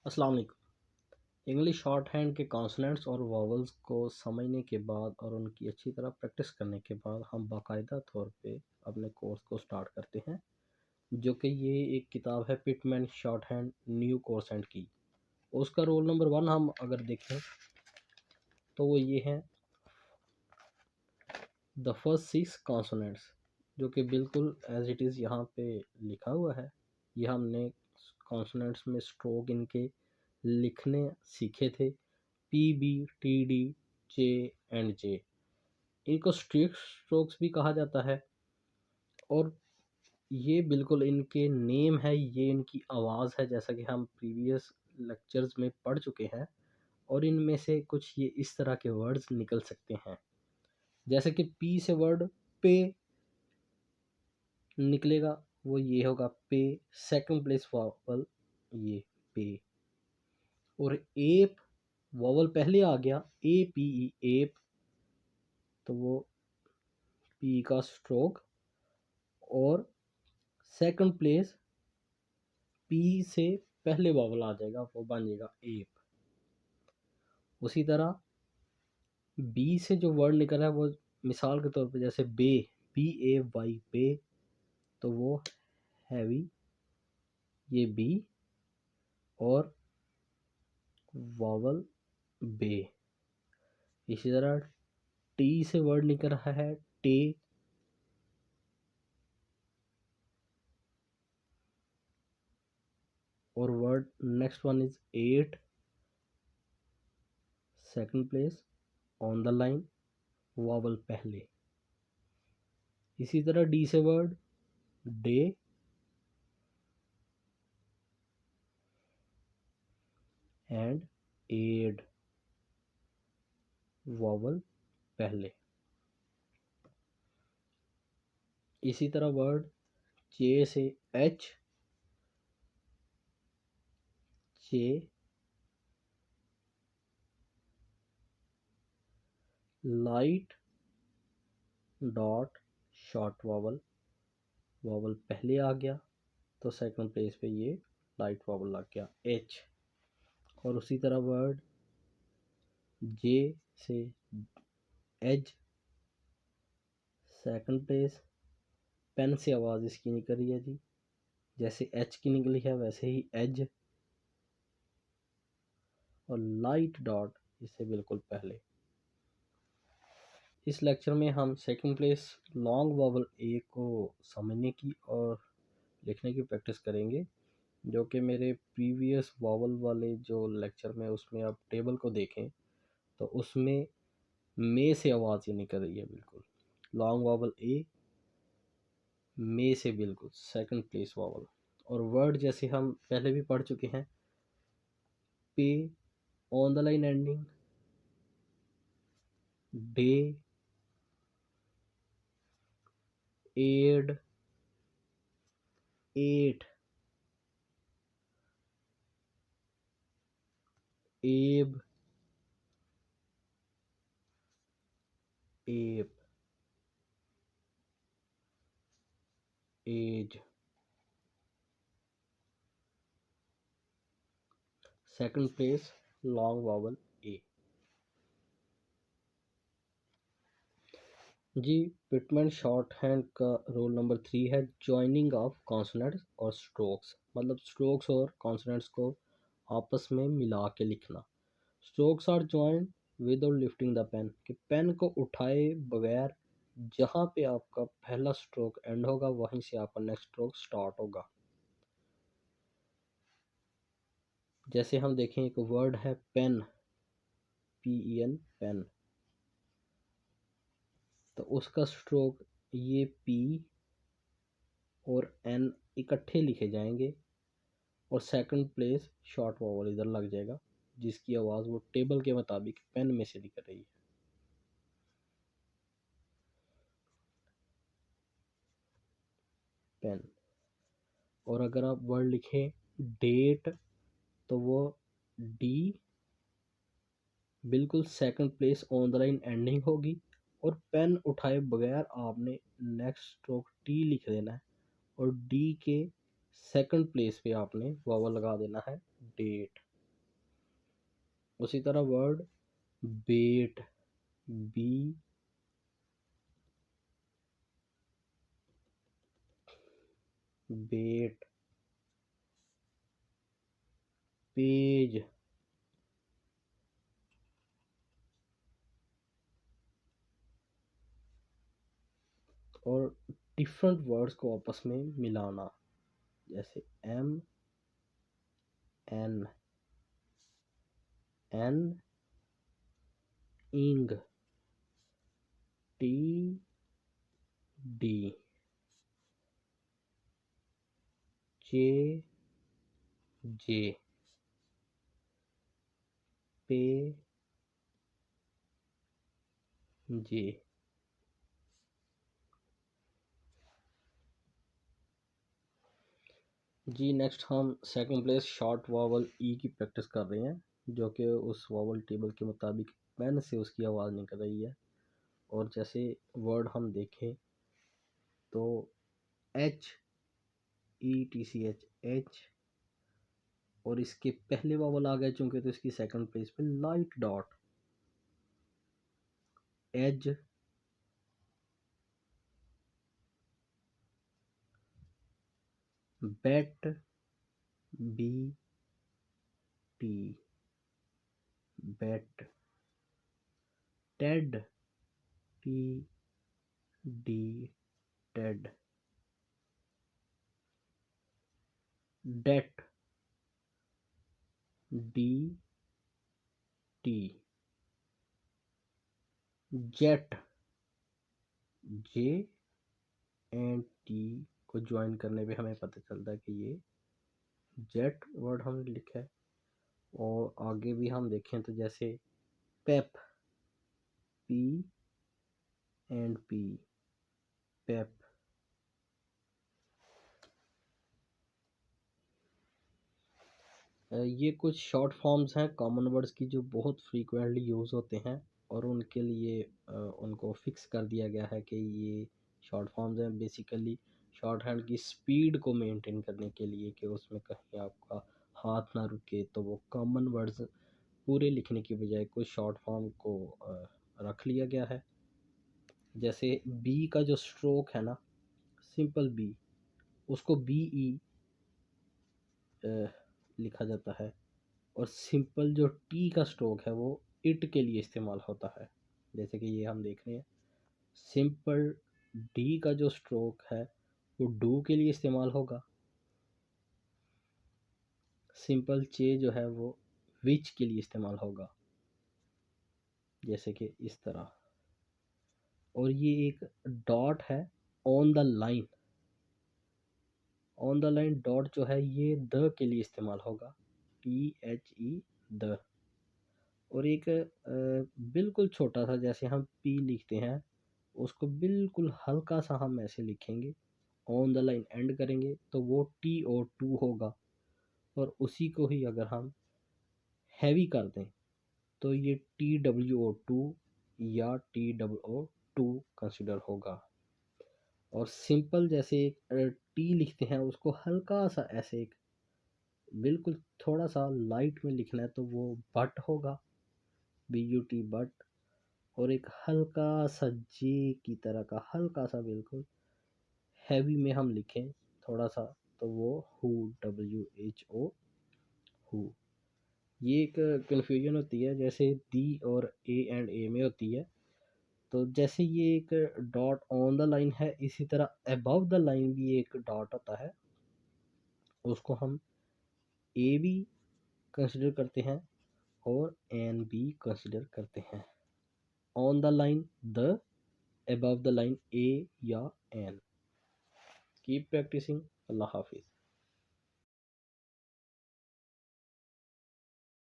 अस्सलाम वालेकुम। English short hand के कॉन्सोनेंट्स और वॉवल्स को समझने के बाद और उनकी अच्छी तरह प्रैक्टिस करने के बाद हम बाकायदा तौर पे अपने कोर्स को स्टार्ट करते हैं, जो कि ये एक किताब है Pitman short hand new course and की। उसका रोल नंबर 1 हम अगर देखें तो वो ये है द फर्स्ट 6 कॉन्सोनेंट्स, जो कि बिल्कुल एज इट इज़ यहाँ पे लिखा हुआ है। ये हमने कॉन्सोनेंट्स में स्ट्रोक इनके लिखने सीखे थे, P B T D J and J. इनको स्ट्रिक्ट स्ट्रोक्स भी कहा जाता है और ये बिल्कुल इनके नेम है, ये इनकी आवाज़ है, जैसा कि हम प्रीवियस लेक्चर्स में पढ़ चुके हैं। और इनमें से कुछ ये इस तरह के वर्ड्स निकल सकते हैं, जैसे कि पी से वर्ड पे निकलेगा, वो ये होगा पे, सेकंड प्लेस वॉवल ये पे। और एप वॉवल पहले आ गया, ए पी ई एप, तो वो पी का स्ट्रोक। और सेकंड प्लेस पी से पहले वॉवल आ जाएगा, वो बन जाएगा एप। उसी तरह बी से जो वर्ड निकला है वो मिसाल के तौर पे जैसे बे, बी ए वाई बे, तो वो हैवी ये बी और वॉवल बे। इसी तरह टी से वर्ड निकल रहा है टे, और word next one is eight, second place on the line, vowel पहले। इसी तरह डी से word day, and aid, vowel पहले। इसी तरह वर्ड जे से H, J, light dot short vowel, vowel पहले आ गया तो सेकंड प्लेस पे ये लाइट वॉवल लग गया एच। और उसी तरह वर्ड जे से एज, सेकंड प्लेस, पेन से आवाज़ इसकी निकल रही है जी, जैसे एच की निकली है वैसे ही एज। और लाइट डॉट इससे बिल्कुल पहले। इस लेक्चर में हम सेकंड प्लेस लॉन्ग वॉवल ए को समझने की और लिखने की प्रैक्टिस करेंगे, जो कि मेरे प्रीवियस वॉवल वाले जो लेक्चर में उसमें आप टेबल को देखें तो उसमें मे से आवाज़ ही निकल रही है बिल्कुल। लॉन्ग वॉवल ए मे से बिल्कुल सेकंड प्लेस वॉवल। और वर्ड जैसे हम पहले भी पढ़ चुके हैं, pay on the line ending, day, aid, eight, abe, ape, age, second place long vowel A. जी, पिटमैन शॉर्ट हैंड का रोल नंबर 3 है जॉइनिंग ऑफ कॉन्सोनेंट्स और स्ट्रोक्स, मतलब स्ट्रोक्स और कॉन्सोनेंट्स को आपस में मिला के लिखना। Strokes are joined without lifting the pen, कि पेन को उठाए बगैर जहाँ पे आपका पहला स्ट्रोक एंड होगा वहीं से आपका नेक्स्ट स्ट्रोक स्टार्ट होगा। जैसे हम देखें, एक वर्ड है pen, P E N, pen, तो उसका स्ट्रोक ये पी और एन इकट्ठे लिखे जाएंगे और सेकंड प्लेस शॉर्ट वॉवल इधर लग जाएगा, जिसकी आवाज़ वो टेबल के मुताबिक पेन में से निकल रही है। पेन। और अगर आप वर्ड लिखें डेट, तो वो डी बिल्कुल second place on the line ending होगी, और पेन उठाए बगैर आपने नेक्स्ट स्ट्रोक टी लिख देना है और डी के सेकंड प्लेस पे आपने वॉवल लगा देना है डेट। उसी तरह वर्ड बेट, बी बेट, पेज, और डिफरेंट वर्ड्स को आपस में मिलाना, जैसे एम एन, एन इंग, टी डी, जे जे, पे जे। जी नेक्स्ट हम सेकंड प्लेस शॉर्ट वावल ई की प्रैक्टिस कर रहे हैं, जो कि उस वावल टेबल के मुताबिक पेन से उसकी आवाज़ निकल रही है। और जैसे वर्ड हम देखें तो H E T C H, H, और इसके पहले वावल आ गए चूंकि, तो इसकी सेकंड प्लेस पे light dot, edge, bet, B T, bet, Ted, T D, Ted, date, D T, jet, J and T को ज्वाइन करने पे हमें पता चलता है कि ये जेट वर्ड हमने लिखा है। और आगे भी हम देखें तो जैसे पेप, पी एंड पी, पेप। ये कुछ शॉर्ट फॉर्म्स हैं कॉमन वर्ड्स की जो बहुत फ्रीक्वेंटली यूज़ होते हैं, और उनके लिए उनको फिक्स कर दिया गया है कि ये शॉर्ट फॉर्म्स हैं। बेसिकली शॉर्ट हैंड की स्पीड को मेंटेन करने के लिए, कि उसमें कहीं आपका हाथ ना रुके, तो वो कॉमन वर्ड्स पूरे लिखने की बजाय कुछ शॉर्ट फॉर्म को रख लिया गया है। जैसे बी का जो स्ट्रोक है ना, सिंपल बी, उसको बी ई लिखा जाता है। और सिंपल जो टी का स्ट्रोक है वो इट के लिए इस्तेमाल होता है, जैसे कि ये हम देख रहे हैं। सिंपल डी का जो स्ट्रोक है वो डू के लिए इस्तेमाल होगा। सिंपल चे जो है वो विच के लिए इस्तेमाल होगा, जैसे कि इस तरह। और ये एक डॉट है on the line, on the line dot जो है ये द के लिए इस्तेमाल होगा, टी एच ई द। और एक बिल्कुल छोटा सा, जैसे हम पी लिखते हैं, उसको बिल्कुल हल्का सा हम ऐसे लिखेंगे, ऑन द लाइन एंड करेंगे तो वो टी ओ टू होगा। और उसी को ही अगर हम हैवी कर दें तो ये टी डब्ल्यू ओ टू या T W O two consider होगा। और सिंपल जैसे एक टी लिखते हैं, उसको हल्का सा ऐसे एक बिल्कुल थोड़ा सा लाइट में लिखना है तो वो बट होगा, बी यू टी बट। और एक हल्का सा जे की तरह का हल्का सा बिल्कुल हैवी में हम लिखें थोड़ा सा, तो वो who, W H O, who. ये एक कन्फ्यूजन होती है, जैसे दी और ए एंड ए में होती है। तो जैसे ये एक डॉट ऑन द लाइन है, इसी तरह अबव द लाइन भी एक डॉट होता है, उसको हम ए भी कंसिडर करते हैं और एन भी कंसिडर करते हैं। On the line the, above the line A या एन। Keep practising. अल्लाह हाफिज़।